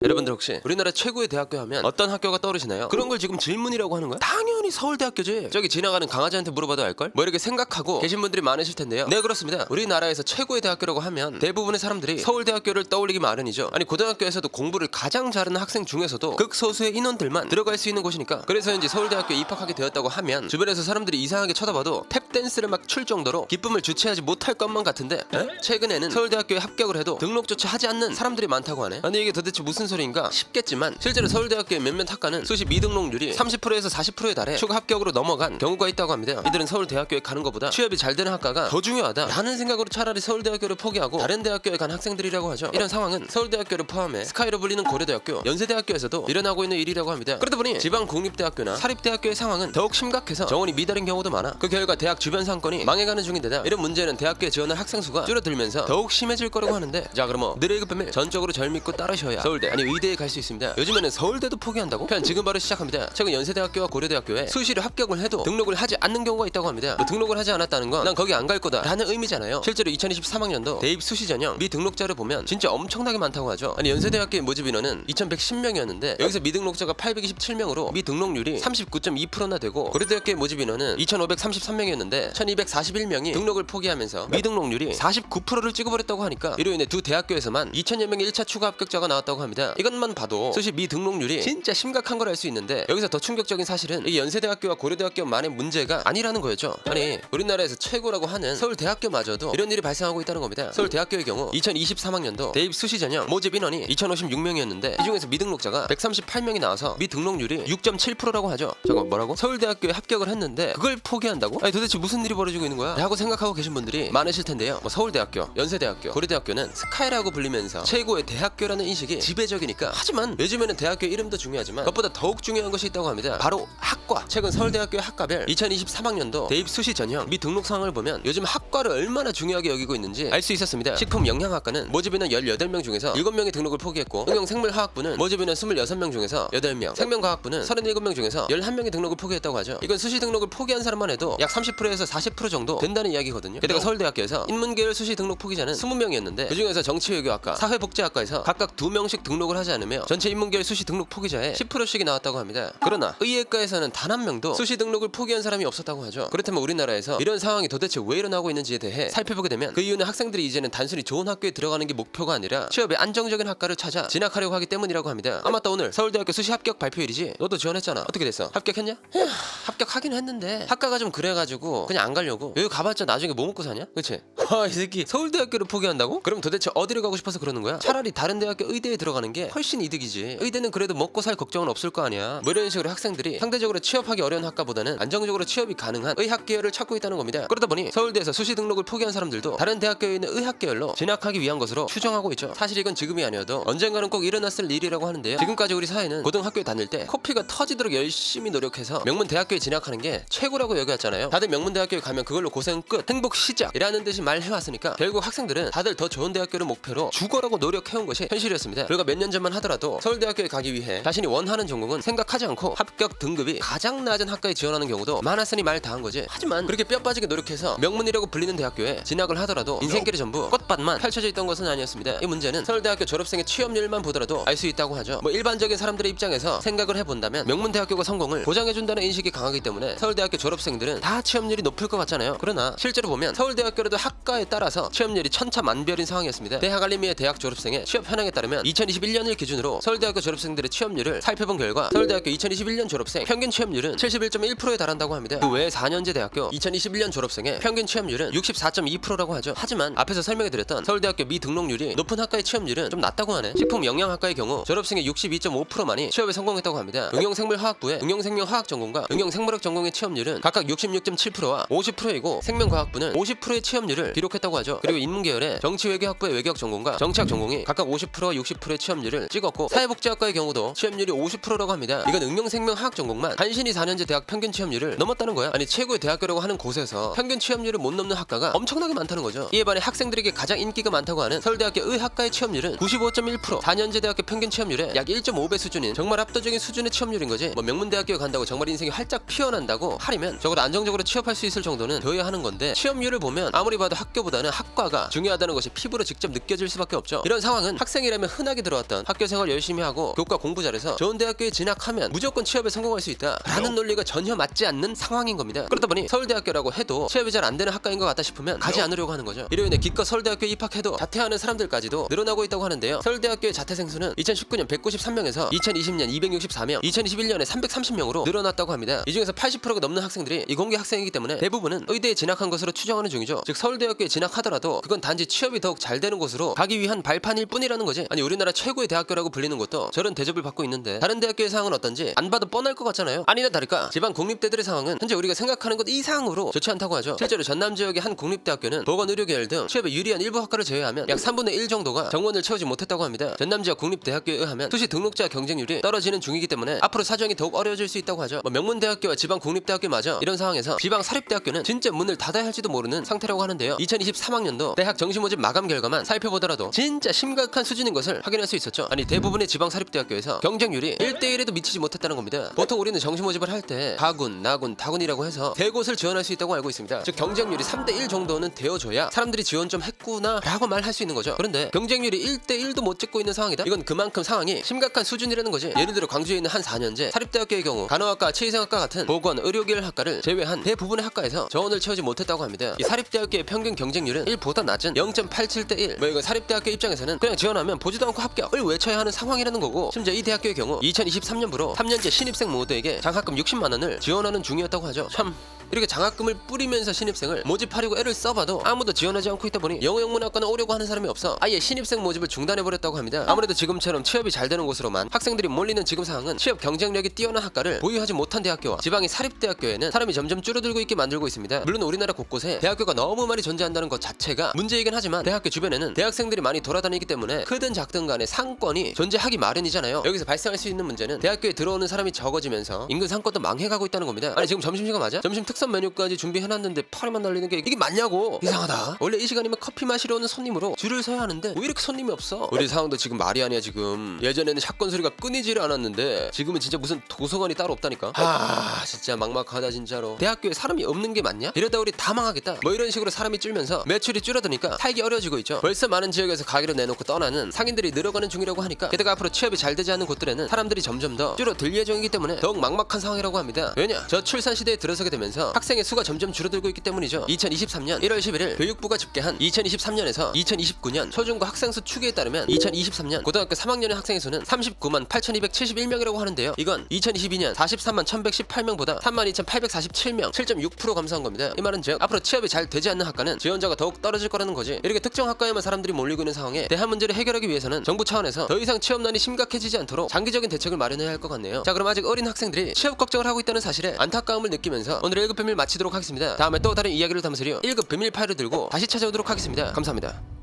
여러분들 혹시 우리나라 최고의 대학교 하면 어떤 학교가 떠오르시나요? 그런 걸 지금 질문이라고 하는 거야? 당연히 서울대학교지. 저기 지나가는 강아지한테 물어봐도 알걸? 뭐 이렇게 생각하고 계신 분들이 많으실 텐데요. 네, 그렇습니다. 우리나라에서 최고의 대학교라고 하면 대부분의 사람들이 서울대학교를 떠올리기 마련이죠. 아니, 고등학교에서도 공부를 가장 잘하는 학생 중에서도 극소수의 인원들만 들어갈 수 있는 곳이니까. 그래서인지 서울대학교에 입학하게 되었다고 하면 주변에서 사람들이 이상하게 쳐다봐도 탭댄스를 막 출 정도로 기쁨을 주체하지 못할 것만 같은데, 최근에는 서울대학교에 합격을 해도 등록조차 하지 않는 사람들이 많다고 하네. 아니, 이게 도대체 무슨 소리인가 싶겠지만 실제로 서울대학교의 몇몇 학과는 수시 미등록률이 30%에서 40%에 달해 추가 합격으로 넘어간 경우가 있다고 합니다. 이들은 서울대학교에 가는 것보다 취업이 잘 되는 학과가 더 중요하다라는 생각으로 차라리 서울대학교를 포기하고 다른 대학교에 간 학생들이라고 하죠. 이런 상황은 서울대학교를 포함해 스카이로 불리는 고려대학교, 연세대학교에서도 일어나고 있는 일이라고 합니다. 그러다 보니 지방 공립대학교나 사립대학교의 상황은 더욱 심각해서 정원이 미달인 경우도 많아. 그 결과 대학 주변 상권이 망해가는 중인데다 이런 문제는 대학교에 지원할 학생 수가 줄어들면서 더욱 심해질 거라고 하는데, 자, 그럼 뭐 늘의 급함을 전적으로 절 믿고 따르셔야 서울대, 아니 의대에 갈 수 있습니다. 요즘에는 서울대도 포기한다고? 그냥 지금 바로 시작합니다. 최근 연세대학교와 고려대학교에 수시를 합격을 해도 등록을 하지 않는 경우가 있다고 합니다. 뭐 등록을 하지 않았다는 건 난 거기 안 갈 거다 라는 의미잖아요. 실제로 2023학년도 대입 수시 전형 미등록자를 보면 진짜 엄청나게 많다고 하죠. 아니, 연세대학교의 모집 인원은 2110명이었는데 여기서 미등록자가 827명으로 미등록률이 39.2%나 되고, 고려대학교의 모집 인원은 2533명이었는데 1241명이 등록을 포기하면서 미등록률이 49%를 찍어버렸다고 하니까 이로 인해 두 대학교에서만 2000여 명의 1차 추가 합격자가 나왔다고 합니다. 이것만 봐도 수시 미등록률이 진짜 심각한 걸 알 수 있는데, 여기서 더 충격적인 사실은 이 연세대학교와 고려대학교만의 문제가 아니라는 거였죠. 아니, 우리나라에서 최고라고 하는 서울대학교마저도 이런 일이 발생하고 있다는 겁니다. 서울대학교의 경우 2023학년도 대입 수시 전형 모집 인원이 2056명이었는데 이 중에서 미등록자가 138명이 나와서 미등록률이 6.7%라고 하죠. 잠깐, 뭐라고? 서울대학교에 합격을 했는데 그걸 포기한다고? 아니, 도대체 무슨 일이 벌어지고 있는 거야? 라고 생각하고 계신 분들이 많으실 텐데요. 뭐 서울대학교, 연세대학교, 고려대학교는 스카이라고 불리면서 최고의 대학교라는 인식이 지배적이니까. 하지만 요즘에는 대학교 이름도 중요하지만 그것보다 더욱 중요한 것이 있다고 합니다. 바로 학과. 최근 서울대학교의 학과별 2023학년도 대입 수시 전형 미 등록 상황을 보면 요즘 학과를 얼마나 중요하게 여기고 있는지 알 수 있었습니다. 식품영양학과는 모집 인원 18명 중에서 7명이 등록을 포기했고, 응용생물화학부는 모집 인원 26명 중에서 8명, 생명과학부는 37명 중에서 11명이 등록을 포기했다고 하죠. 이건 수시 등록을 포기한 사람만 해도 약 30%에서 40% 정도 된다는 이야기거든요. 게다가 서울대학교에서 인문계열 수시 등록 포기자는 20명이었는데 그중에서 정치외교학과, 사회복지학과에서 각각 2명씩 등록을 하지 않으며 전체 인문계열 수시 등록 포기자의 10%씩이 나왔다고 합니다. 그러나 의예과에서는 단 한 명도 수시 등록을 포기한 사람이 없었다고 하죠. 그렇다면 우리나라에서 이런 상황이 도대체 왜 일어나고 있는지에 대해 살펴보게 되면 그 이유는 학생들이 이제는 단순히 좋은 학교에 들어가는 게 목표가 아니라 취업의 안정적인 학과를 찾아 진학하려고 하기 때문이라고 합니다. 아, 맞다, 오늘 서울대학교 수시 합격 발표일이지? 너도 지원했잖아. 어떻게 됐어? 합격했냐? 합격하긴 했는데 학과가 좀 그래가지고 그냥 안 가려고. 여기 가봤자 나중에 뭐 먹고 사냐? 그치? 아, 이 새끼 서울대학교를 포기한다고? 그럼 도대체 어디를 가고 싶어서 그러는 거야? 차라리 다른 대학교 의대에 들어가는 게 훨씬 이득이지. 의대는 그래도 먹고 살 걱정은 없을 거 아니야. 뭐 이런 식으로 학생들이 상대적으로 취업하기 어려운 학과보다는 안정적으로 취업이 가능한 의학 계열을 찾고 있다는 겁니다. 그러다 보니 서울대에서 수시 등록을 포기한 사람들도 다른 대학교에 있는 의학 계열로 진학하기 위한 것으로 추정하고 있죠. 사실 이건 지금이 아니어도 언젠가는 꼭 일어났을 일이라고 하는데요. 지금까지 우리 사회는 고등학교에 다닐 때 코피가 터지도록 열심히 노력해서 명문 대학교에 진학하는 게 최고라고 여겨왔잖아요. 다들 명문 대학교에 가면 그걸로 고생 끝, 행복 시작이라는 듯이 말해왔으니까 결국 학생들은 다들 더 좋은 대학교를 목표로 죽어라고 노력해온 것이 현실이었습니다. 불과 몇 년 전만 하더라도 서울대학교에 가기 위해 자신이 원하는 전공은 생각하지 않고 합격 등급이 가장 낮은 학과에 지원하는 경우도 많았으니 말 다 한 거지. 하지만 그렇게 뼈 빠지게 노력해서 명문이라고 불리는 대학교에 진학을 하더라도 인생길이 전부 꽃밭만 펼쳐져 있던 것은 아니었습니다. 이 문제는 서울대학교 졸업생의 취업률만 보더라도 알 수 있다고 하죠. 뭐 일반적인 사람들의 입장에서 생각을 해본다면 명문 대학교가 성공을 보장해준다는 인식이 강하기 때문에 서울대학교 졸업생들은 다 취업률이 높을 것 같잖아요. 그러나 실제로 보면 서울대학교라도 학과에 따라서 취업률이 천차만별인 상황이었습니다. 대학알림이의 대학 졸업생의 취업 현황에 따르면 2021년을 기준으로 서울대학교 졸업생들의 취업률을 살펴본 결과 서울대학교 2021년 졸업생 평균 취업률은 71.1%에 달한다고 합니다. 그 외에 4년제 대학교 2021년 졸업생의 평균 취업률은 64.2%라고 하죠. 하지만 앞에서 설명해드렸던 서울대학교 미등록률이 높은 학과의 취업률은 좀 낮다고 하네. 식품영양학과의 경우 졸업생의 62.5%만이 취업에 성공했다고 합니다. 응용생물화학부의 응용생명화학 전공과 응용생물학 전공의 취업률은 각각 66.7%와 50%이고 생명과학부는 50%의 취업률을 기록했다고 하죠. 그리고 인문계열의 정치외교학부의 외교학 전공과 정치학 전공이 각각 50%와 60%의 취업률을 찍었고, 사회복지학과의 경우도 취업률이 50%라고 합니다. 이건 응용생명화학 전공만 간신히 4년제 대학 평균 취업률을 넘었다는 거야. 아니, 최고의 대학교라고 하는 곳에서 평균 취업률을 못 넘는 학과가 엄청나게 많다는 거죠. 이에 반해 학생들에게 가장 인기가 많다고 하는 서울대학교 의학과의 취업률은 95.1%, 4년제 대학교 평균 취업률의 약 1.5배 수준인 정말 압도적인 수준의 취업률인 거지. 뭐 명문대학교에 간다고 정말 인생이 활짝 피어난다고 하려면 적어도 안정적으로 취업할 수 있을 정도는 되어야 하는 건데, 취업률을 보면 아무리 봐도 학교보다는 학과가 중요하다는 것이 피부로 직접 느껴질 수밖에 없죠. 이런 상황은 학생이라면 흔하게 들어왔던 없던 학교 생활 열심히 하고 교과 공부 잘해서 좋은 대학교에 진학하면 무조건 취업에 성공할 수 있다 라는 논리가 전혀 맞지 않는 상황인 겁니다. 그러다 보니 서울대학교라고 해도 취업이 잘 안 되는 학과인 것 같다 싶으면 가지 않으려고 하는 거죠. 이로 인해 기껏 서울대학교에 입학해도 자퇴하는 사람들까지도 늘어나고 있다고 하는데요. 서울대학교의 자퇴 생수는 2019년 193명에서 2020년 264명, 2021년에 330명으로 늘어났다고 합니다. 이 중에서 80%가 넘는 학생들이 이공계 학생이기 때문에 대부분은 의대에 진학한 것으로 추정하는 중이죠. 즉 서울대학교에 진학하더라도 그건 단지 취업이 더욱 잘 되는 곳으로 가기 위한 발판일 뿐이라는 거지. 아니 우리나라 최고의 대학교라고 불리는 것도 저런 대접을 받고 있는데 다른 대학교의 상황은 어떤지 안 봐도 뻔할 것 같잖아요. 아니나 다를까 지방 공립대들의 상황은 현재 우리가 생각하는 것 이상으로 좋지 않다고 하죠. 실제로 전남 지역의 한 공립대학교는 보건의료계열 등 취업에 유리한 일부 학과를 제외하면 약 3분의 1 정도가 정원을 채우지 못했다고 합니다. 전남 지역 공립대학교에 의하면 수시 등록자 경쟁률이 떨어지는 중이기 때문에 앞으로 사정이 더욱 어려워질 수 있다고 하죠. 명문대학교와 지방 공립대학교마저 이런 상황에서 지방 사립대학교는 진짜 문을 닫아야 할지도 모르는 상태라고 하는데요. 2023학년도 대학 정시모집 마감 결과만 살펴보더라도 진짜 심각한 수준인 것을 확인할 수 있었죠. 아니 대부분의 지방 사립대학교에서 경쟁률이 1대1에도 미치지 못했다는 겁니다. 보통 우리는 정시모집을 할 때 가군, 나군, 다군이라고 해서 대곳을 지원할 수 있다고 알고 있습니다. 즉 경쟁률이 3대1 정도는 되어줘야 사람들이 지원 좀 했구나 라고 말할 수 있는 거죠. 그런데 경쟁률이 1대1도 못 찍고 있는 상황이다? 이건 그만큼 상황이 심각한 수준이라는 거지. 예를 들어 광주에 있는 한 4년제 사립대학교의 경우 간호학과, 치의생학과 같은 보건, 의료계열 학과를 제외한 대부분의 학과에서 정원을 채우지 못했다고 합니다. 이 사립대학교의 평균 경쟁률은 1보다 낮은 0.87대1. 뭐 이거 사립대학교 입장에서는 그냥 지원하면 보지도 않고 합격을 외쳐야 하는 상황이라는 거고, 심지어 이 대학교의 경우 2023년부로 3년제 신입생 모두에게 장학금 60만 원을 지원하는 중이었다고 하죠. 참 이렇게 장학금을 뿌리면서 신입생을 모집하려고 애를 써봐도 아무도 지원하지 않고 있다 보니 영어영문학과는 오려고 하는 사람이 없어 아예 신입생 모집을 중단해버렸다고 합니다. 아무래도 지금처럼 취업이 잘 되는 곳으로만 학생들이 몰리는 지금 상황은 취업 경쟁력이 뛰어난 학과를 보유하지 못한 대학교와 지방의 사립대학교에는 사람이 점점 줄어들고 있게 만들고 있습니다. 물론 우리나라 곳곳에 대학교가 너무 많이 존재한다는 것 자체가 문제이긴 하지만 대학교 주변에는 대학생들이 많이 돌아다니기 때문에 크든 작든 간에 상권이 존재하기 마련이잖아요. 여기서 발생할 수 있는 문제는 대학교에 들어오는 사람이 적어지면서 인근 상권도 망해가고 있다는 겁니다. 아니 지금 점심시간 맞아? 점심 특선 메뉴까지 준비해놨는데 파리만 날리는 게 이게 맞냐고. 이상하다. 원래 이 시간이면 커피 마시러 오는 손님으로 줄을 서야 하는데 왜 이렇게 손님이 없어? 우리 상황도 지금 말이 아니야. 지금 예전에는 샷건 소리가 끊이지를 않았는데 지금은 진짜 무슨 도서관이 따로 없다니까. 진짜 막막하다 진짜로. 대학교에 사람이 없는 게 맞냐? 이러다 우리 다 망하겠다. 뭐 이런 식으로 사람이 줄면서 매출이 줄어드니까 살기 어려워지고 있죠. 벌써 많은 지역에서 가게를 내놓고 떠나는 상인들이 늘어가는 중이라고 하니까, 게다가 앞으로 취업이 잘 되지 않는 곳들에는 사람들이 점점 더 줄어들 예정이기 때문에 더욱 막막한 상황이라고 합니다. 왜냐? 저출산 시대에 들어서게 되면서 학생의 수가 점점 줄어들고 있기 때문이죠. 2023년 1월 11일 교육부가 집계한 2023년에서 2029년 초중고 학생 수 추계에 따르면 2023년 고등학교 3학년의 학생의 수는 39만 8,271명이라고 하는데요. 이건 2022년 43만 1,118명보다 32,847명 7.6% 감소한 겁니다. 이 말은 즉 앞으로 취업이 잘 되지 않는 학과는 지원자가 더욱 떨어질 거라는 거지. 이렇게 특정 학과에만 사람들이 몰리고 있는 상황에 대한 문제를 해결하기 위해서는 정부 차원에서 더 이상 취업난이 심각해지지 않도록 장기적인 대책을 마련해야 할 것 같네요. 자, 그럼 아직 어린 학생들이 취업 걱정을 하고 있다는 사실에 안타까움을 느끼면서 오늘의 1급 비밀 마치도록 하겠습니다. 다음에 또 다른 이야기를 담으시려 1급 비밀 파일을 들고 다시 찾아오도록 하겠습니다. 감사합니다.